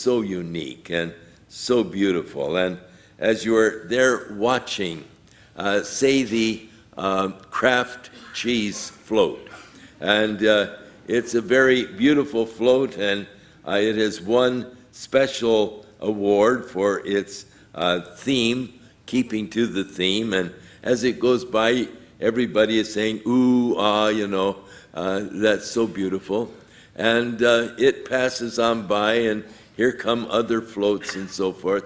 so unique and so beautiful. And as you're there watching, say the Kraft cheese float. And it's a very beautiful float, and it has won special award for its theme, keeping to the theme. And as it goes by, everybody is saying, ooh, ah, that's so beautiful. And it passes on by, and here come other floats and so forth.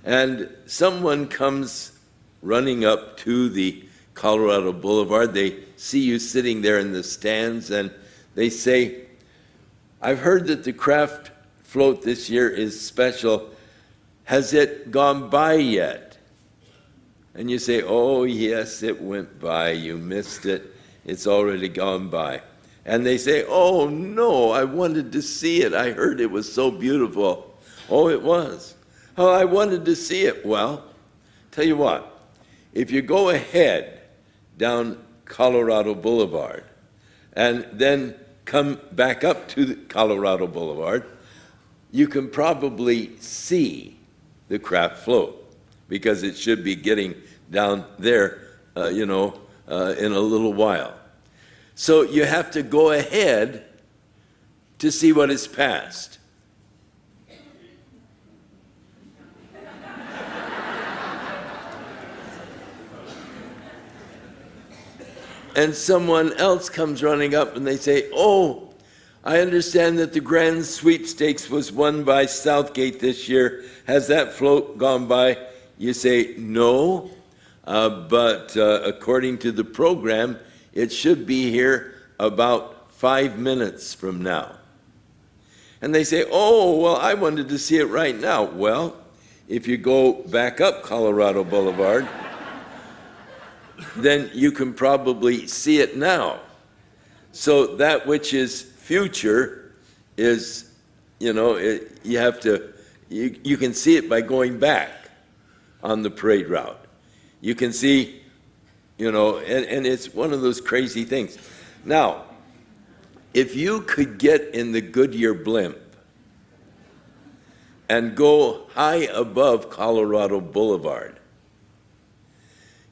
And someone comes running up to the Colorado Boulevard. They see you sitting there in the stands, and they say, I've heard that the Kraft float this year is special. Has it gone by yet? And you say, oh, yes, it went by. You missed it. It's already gone by. And they say, oh, no, I wanted to see it. I heard it was so beautiful. Oh, it was. Oh, I wanted to see it. Well, tell you what, if you go ahead down Colorado Boulevard and then come back up to the Colorado Boulevard, you can probably see the Kraft float, because it should be getting down there, in a little while. So you have to go ahead to see what is past. And someone else comes running up and they say, oh, I understand that the grand sweepstakes was won by Southgate this year. Has that float gone by? You say, no, but according to the program, it should be here about 5 minutes from now. And they say, oh, well, I wanted to see it right now. Well, if you go back up Colorado Boulevard, then you can probably see it now. So that which is future is, you can see it by going back on the parade route. You can see, and it's one of those crazy things. Now, if you could get in the Goodyear blimp and go high above Colorado Boulevard,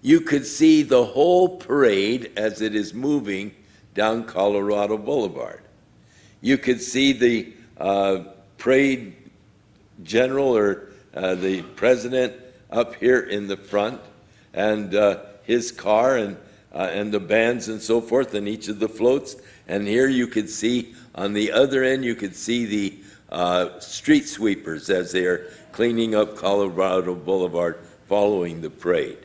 you could see the whole parade as it is moving down Colorado Boulevard. You could see the parade general or the president up here in the front, and his car and the bands and so forth, and each of the floats. And here you could see, on the other end, you could see the street sweepers as they are cleaning up Colorado Boulevard following the parade.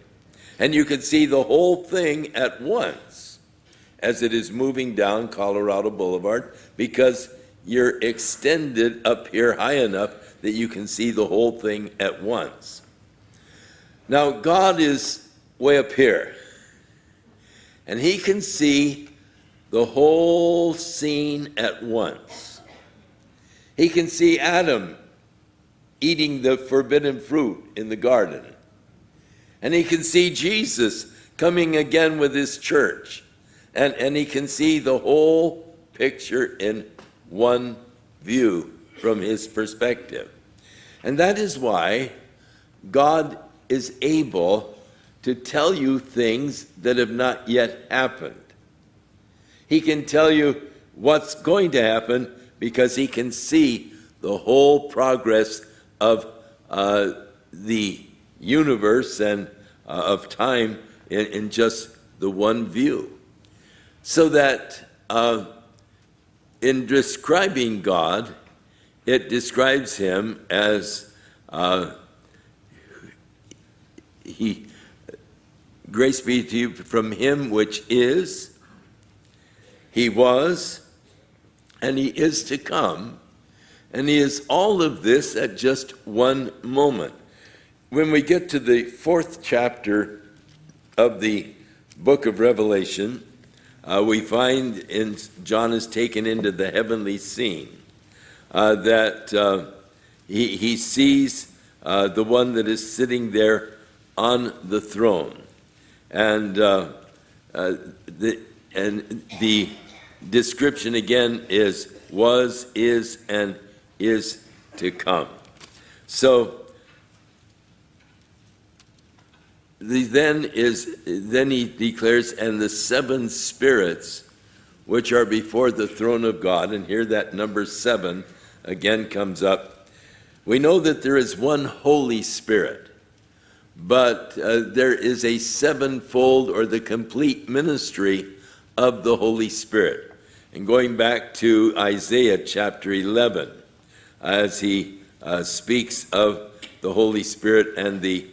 And you could see the whole thing at once as it is moving down Colorado Boulevard, because you're extended up here high enough that you can see the whole thing at once. Now, God is way up here, and he can see the whole scene at once. He can see Adam eating the forbidden fruit in the garden. And he can see Jesus coming again with his church. And he can see the whole picture in one view from his perspective. And that is why God is able to tell you things that have not yet happened. He can tell you what's going to happen because he can see the whole progress of the universe and of time in just the one view. So that in describing God, it describes him as grace be to you from him which is, he was, and he is to come, and he is all of this at just one moment. When we get to the 4th chapter of the book of Revelation, we find John is taken into the heavenly scene, that he sees the one that is sitting there on the throne. And the description again is was, is, and is to come. So then he declares, and the seven spirits which are before the throne of God, and here that number 7 again comes up. We know that there is one Holy Spirit, but there is a sevenfold or the complete ministry of the Holy Spirit. And going back to Isaiah chapter 11, as he speaks of the Holy Spirit and the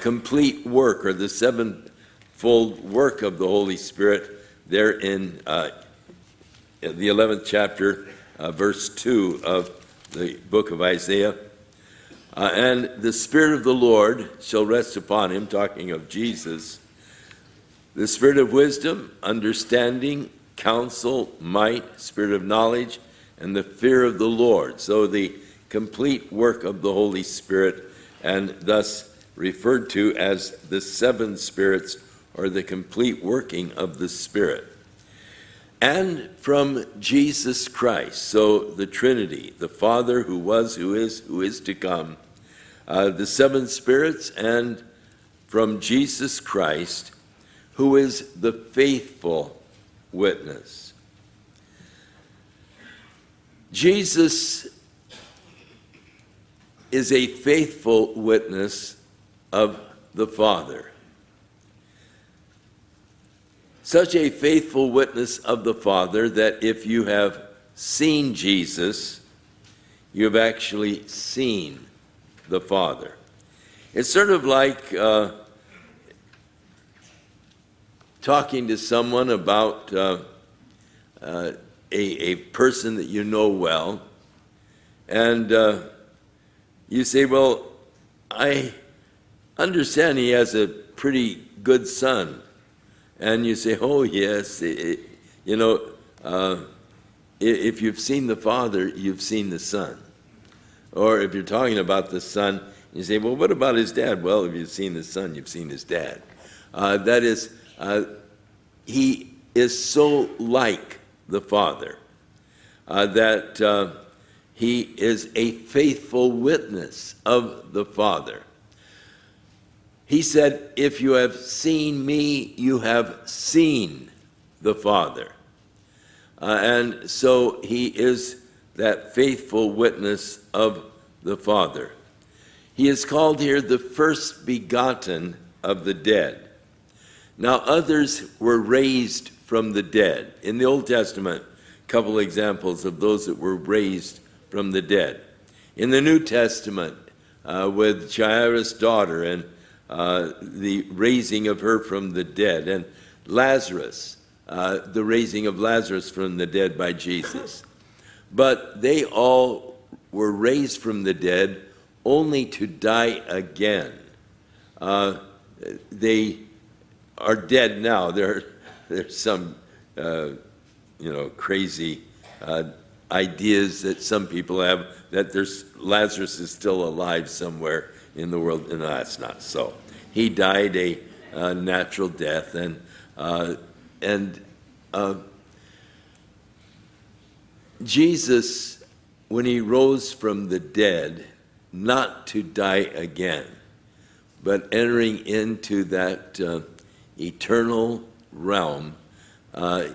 complete work, or the sevenfold work of the Holy Spirit, there in the 11th chapter, verse 2 of the book of Isaiah. And the Spirit of the Lord shall rest upon him, talking of Jesus, the Spirit of wisdom, understanding, counsel, might, Spirit of knowledge, and the fear of the Lord. So the complete work of the Holy Spirit, and thus referred to as the seven spirits, or the complete working of the Spirit. And from Jesus Christ, so the Trinity, the Father who was, who is to come, the seven spirits, and from Jesus Christ, who is the faithful witness. Jesus is a faithful witness of the Father. Such a faithful witness of the Father that if you have seen Jesus, you have actually seen the Father. It's sort of like talking to someone about a person that you know well, and you say, well, I understand he has a pretty good son. And you say, oh, yes, if you've seen the Father, you've seen the Son. Or if you're talking about the Son, you say, well, what about his dad? Well, if you've seen the Son, you've seen his dad. That is, he is so like the Father that he is a faithful witness of the Father. He said, if you have seen me, you have seen the Father. And so he is that faithful witness of the Father. He is called here the first begotten of the dead. Now others were raised from the dead. In the Old Testament, a couple examples of those that were raised from the dead. In the New Testament, with Jairus' daughter and the raising of her from the dead, and Lazarus, the raising of Lazarus from the dead by Jesus. But they all were raised from the dead only to die again. They are dead now. There's some, crazy ideas that some people have that Lazarus is still alive somewhere in the world, and that's not so. He died a natural death, and Jesus, when he rose from the dead, not to die again, but entering into that eternal realm,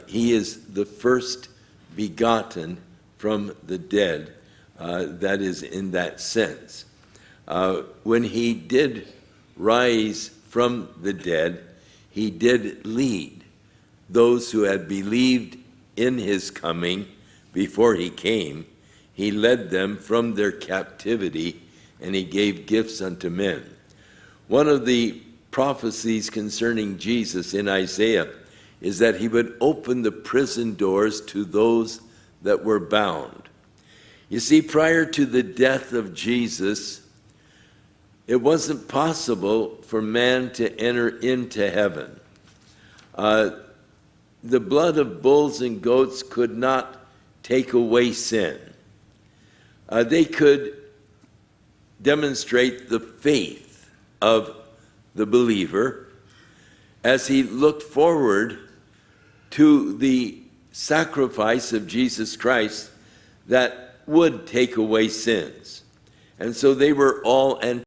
he is the first begotten from the dead. That is in that sense. When he did rise from the dead, he did lead those who had believed in his coming before he came. He led them from their captivity, and he gave gifts unto men. One of the prophecies concerning Jesus in Isaiah is that he would open the prison doors to those that were bound. You see, prior to the death of Jesus, it wasn't possible for man to enter into heaven. The blood of bulls and goats could not take away sin. They could demonstrate the faith of the believer as he looked forward to the sacrifice of Jesus Christ that would take away sins. And so they were all